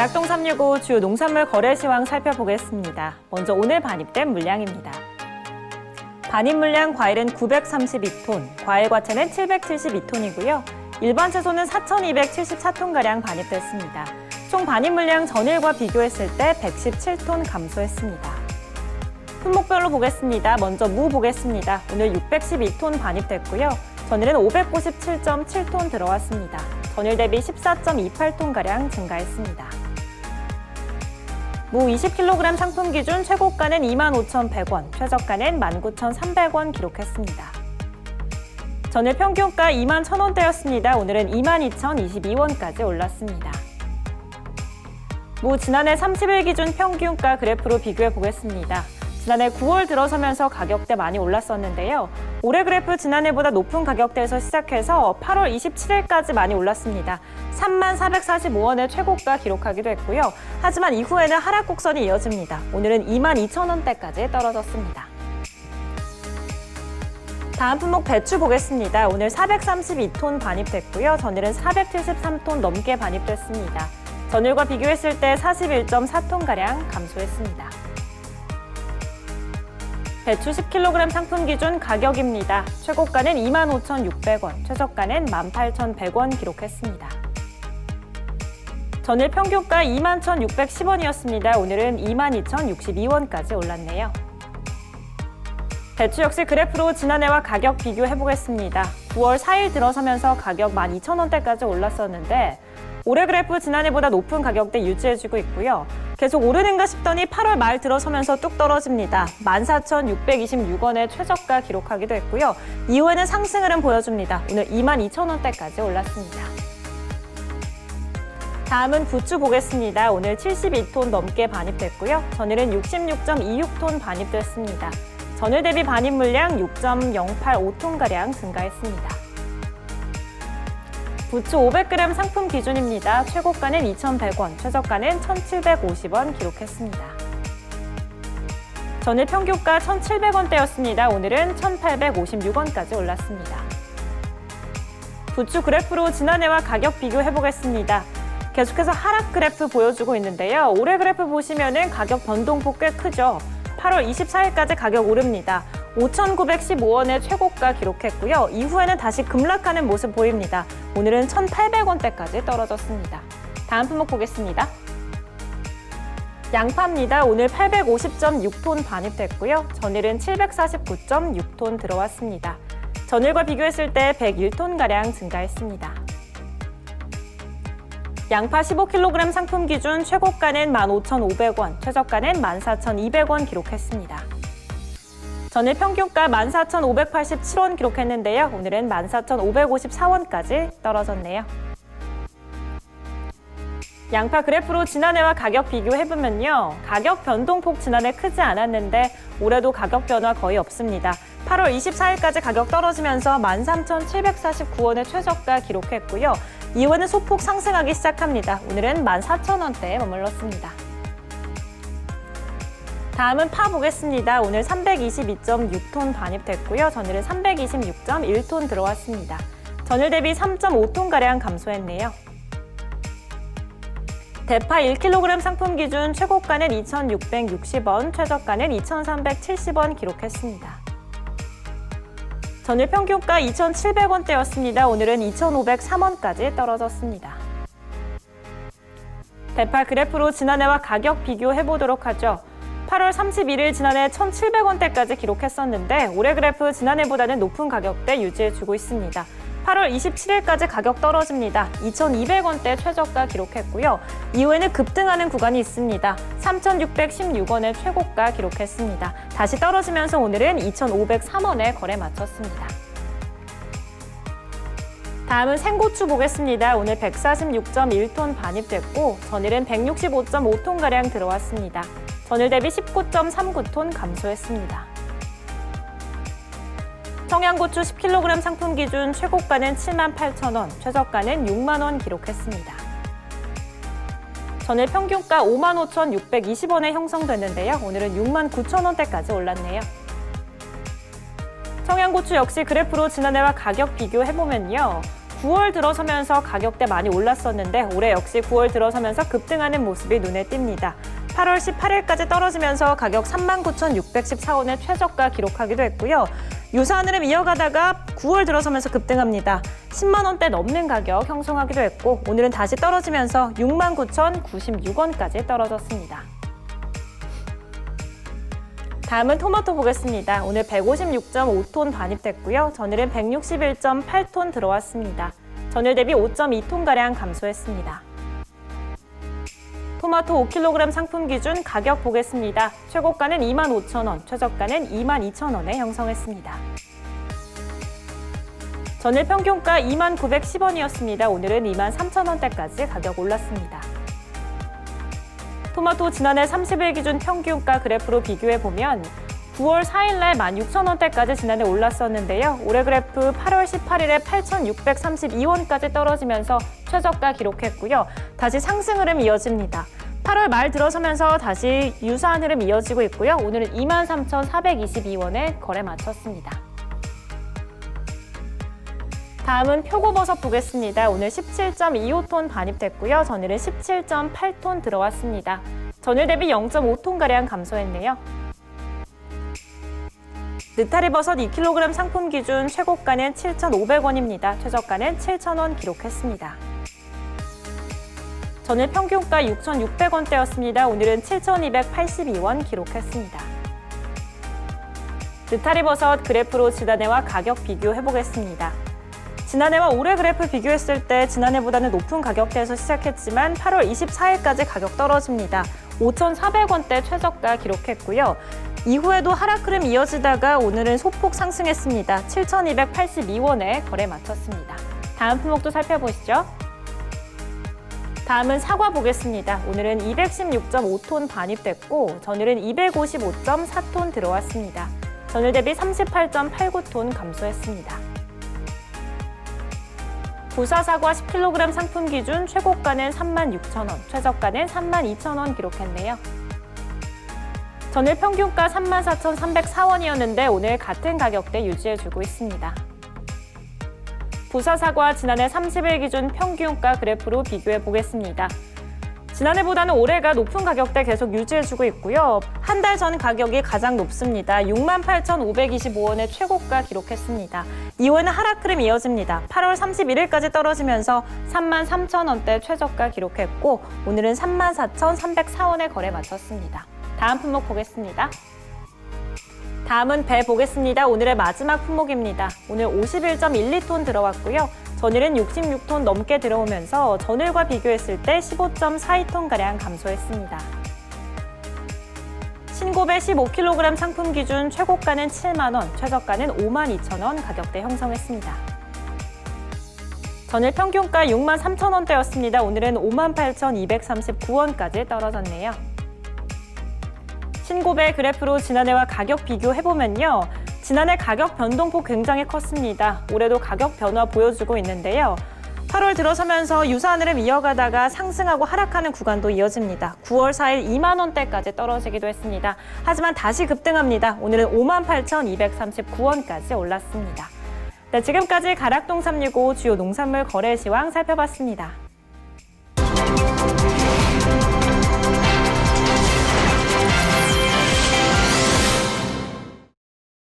대학동 365 주요 농산물 거래 시황 살펴보겠습니다. 먼저 오늘 반입된 물량입니다. 반입 물량 과일은 932톤, 과일 과채는 772톤이고요. 일반 채소는 4,274톤가량 반입됐습니다. 총 반입 물량 전일과 비교했을 때 117톤 감소했습니다. 품목별로 보겠습니다. 먼저 무 보겠습니다. 오늘 612톤 반입됐고요. 전일은 597.7톤 들어왔습니다. 전일 대비 14.28톤가량 증가했습니다. 무 20kg 상품 기준 최고가는 25,100원, 최저가는 19,300원 기록했습니다. 전일 평균가 21,000원대였습니다. 오늘은 22,022원까지 올랐습니다. 무 지난해 30일 기준 평균가 그래프로 비교해 보겠습니다. 지난해 9월 들어서면서 가격대 많이 올랐었는데요. 올해 그래프 지난해보다 높은 가격대에서 시작해서 8월 27일까지 많이 올랐습니다. 34,445원의 최고가 기록하기도 했고요. 하지만 이후에는 하락 곡선이 이어집니다. 오늘은 22,000원대까지 떨어졌습니다. 다음 품목 배추 보겠습니다. 오늘 432톤 반입됐고요. 전일은 473톤 넘게 반입됐습니다. 전일과 비교했을 때 41.4톤가량 감소했습니다. 배추 10kg 상품 기준 가격입니다. 최고가는 25,600원, 최저가는 18,100원 기록했습니다. 전일 평균가 21,610원이었습니다. 오늘은 22,062원까지 올랐네요. 배추 역시 그래프로 지난해와 가격 비교해보겠습니다. 9월 4일 들어서면서 가격 12,000원대까지 올랐었는데 올해 그래프 지난해보다 높은 가격대 유지해주고 있고요. 계속 오르는가 싶더니 8월 말 들어서면서 뚝 떨어집니다. 14,626원의 최저가 기록하기도 했고요. 이후에는 상승 흐름 보여줍니다. 오늘 22,000원대까지 올랐습니다. 다음은 부추 보겠습니다. 오늘 72톤 넘게 반입됐고요. 전일은 66.26톤 반입됐습니다. 전일 대비 반입 물량 6.085톤가량 증가했습니다. 부추 500g 상품 기준입니다. 최고가는 2,100원, 최저가는 1,750원 기록했습니다. 전일 평균가 1,700원대였습니다. 오늘은 1,856원까지 올랐습니다. 부추 그래프로 지난해와 가격 비교해보겠습니다. 계속해서 하락 그래프 보여주고 있는데요. 올해 그래프 보시면은 가격 변동폭 꽤 크죠. 8월 24일까지 가격 오릅니다. 5,915원의 최고가 기록했고요. 이후에는 다시 급락하는 모습 보입니다. 오늘은 1,800원대까지 떨어졌습니다. 다음 품목 보겠습니다. 양파입니다. 오늘 850.6톤 반입됐고요. 전일은 749.6톤 들어왔습니다. 전일과 비교했을 때 101톤가량 증가했습니다. 양파 15kg 상품 기준 최고가는 15,500원, 최저가는 14,200원 기록했습니다. 전일 평균가 14,587원 기록했는데요. 오늘은 14,554원까지 떨어졌네요. 양파 그래프로 지난해와 가격 비교해보면요. 가격 변동폭 지난해 크지 않았는데 올해도 가격 변화 거의 없습니다. 8월 24일까지 가격 떨어지면서 13,749원의 최저가 기록했고요. 이후에는 소폭 상승하기 시작합니다. 오늘은 14,000원대에 머물렀습니다. 다음은 파 보겠습니다. 오늘 322.6톤 반입됐고요. 전일은 326.1톤 들어왔습니다. 전일 대비 3.5톤가량 감소했네요. 대파 1kg 상품 기준 최고가는 2,660원, 최저가는 2,370원 기록했습니다. 전일 평균가 2,700원대였습니다. 오늘은 2,503원까지 떨어졌습니다. 대파 그래프로 지난해와 가격 비교해보도록 하죠. 8월 31일 지난해 1,700원대까지 기록했었는데 올해 그래프 지난해보다는 높은 가격대 유지해주고 있습니다. 8월 27일까지 가격 떨어집니다. 2,200원대 최저가 기록했고요. 이후에는 급등하는 구간이 있습니다. 3,616원의 최고가 기록했습니다. 다시 떨어지면서 오늘은 2,503원에 거래 마쳤습니다. 다음은 생고추 보겠습니다. 오늘 146.1톤 반입됐고 전일은 165.5톤가량 들어왔습니다. 전일 대비 19.39톤 감소했습니다. 청양고추 10kg 상품 기준 최고가는 78,000원, 최저가는 6만원 기록했습니다. 전일 평균가 55,620원에 형성됐는데요. 오늘은 69,000원대까지 올랐네요. 청양고추 역시 그래프로 지난해와 가격 비교해보면요. 9월 들어서면서 가격대 많이 올랐었는데 올해 역시 9월 들어서면서 급등하는 모습이 눈에 띕니다. 8월 18일까지 떨어지면서 가격 39,614원의 최저가 기록하기도 했고요. 유사한 흐름 이어가다가 9월 들어서면서 급등합니다. 10만 원대 넘는 가격 형성하기도 했고 오늘은 다시 떨어지면서 69,096원까지 떨어졌습니다. 다음은 토마토 보겠습니다. 오늘 156.5톤 반입됐고요. 전일은 161.8톤 들어왔습니다. 전일 대비 5.2톤가량 감소했습니다. 토마토 5kg 상품 기준 가격 보겠습니다. 최고가는 25,000원, 최저가는 22,000원에 형성했습니다. 전일 평균가 2910원이었습니다. 오늘은 23,000원대까지 가격 올랐습니다. 토마토 지난해 30일 기준 평균가 그래프로 비교해보면 9월 4일날 16,000원대까지 지난해 올랐었는데요. 올해 그래프 8월 18일에 8,632원까지 떨어지면서 최저가 기록했고요. 다시 상승 흐름 이어집니다. 8월 말 들어서면서 다시 유사한 흐름 이어지고 있고요. 오늘은 23,422원에 거래 마쳤습니다. 다음은 표고버섯 보겠습니다. 오늘 17.25톤 반입됐고요. 전일은 17.8톤 들어왔습니다. 전일 대비 0.5톤가량 감소했네요. 느타리버섯 2kg 상품 기준 최고가는 7,500원입니다. 최저가는 7,000원 기록했습니다. 전일 평균가 6,600원대였습니다. 오늘은 7,282원 기록했습니다. 느타리버섯 그래프로 지난해와 가격 비교해보겠습니다. 지난해와 올해 그래프 비교했을 때 지난해보다는 높은 가격대에서 시작했지만 8월 24일까지 가격 떨어집니다. 5,400원대 최저가 기록했고요. 이후에도 하락 흐름 이어지다가 오늘은 소폭 상승했습니다. 7,282원에 거래 마쳤습니다. 다음 품목도 살펴보시죠. 다음은 사과 보겠습니다. 오늘은 216.5톤 반입됐고 전일은 255.4톤 들어왔습니다. 전일 대비 38.89톤 감소했습니다. 부사사과 10kg 상품 기준 최고가는 36,000원, 최저가는 32,000원 기록했네요. 전일 평균가 34,304원이었는데 오늘 같은 가격대 유지해주고 있습니다. 부사사과 지난해 30일 기준 평균가 그래프로 비교해 보겠습니다. 지난해보다는 올해가 높은 가격대 계속 유지해주고 있고요. 한 달 전 가격이 가장 높습니다. 68,525원의 최고가 기록했습니다. 이후에는 하락 흐름 이어집니다. 8월 31일까지 떨어지면서 33,000원대 최저가 기록했고 오늘은 34,304원에 거래 마쳤습니다. 다음 품목 보겠습니다. 다음은 배 보겠습니다. 오늘의 마지막 품목입니다. 오늘 51.12톤 들어왔고요. 전일은 66톤 넘게 들어오면서 전일과 비교했을 때 15.42톤가량 감소했습니다. 신고배 15kg 상품 기준 최고가는 7만 원, 최저가는 52,000원 가격대 형성했습니다. 전일 평균가 63,000원대였습니다. 오늘은 58,239원까지 떨어졌네요. 신고배 그래프로 지난해와 가격 비교해보면요. 지난해 가격 변동폭 굉장히 컸습니다. 올해도 가격 변화 보여주고 있는데요. 8월 들어서면서 유사한 흐름 이어가다가 상승하고 하락하는 구간도 이어집니다. 9월 4일 2만 원대까지 떨어지기도 했습니다. 하지만 다시 급등합니다. 오늘은 58,239원까지 올랐습니다. 네, 지금까지 가락동 365 주요 농산물 거래 시황 살펴봤습니다.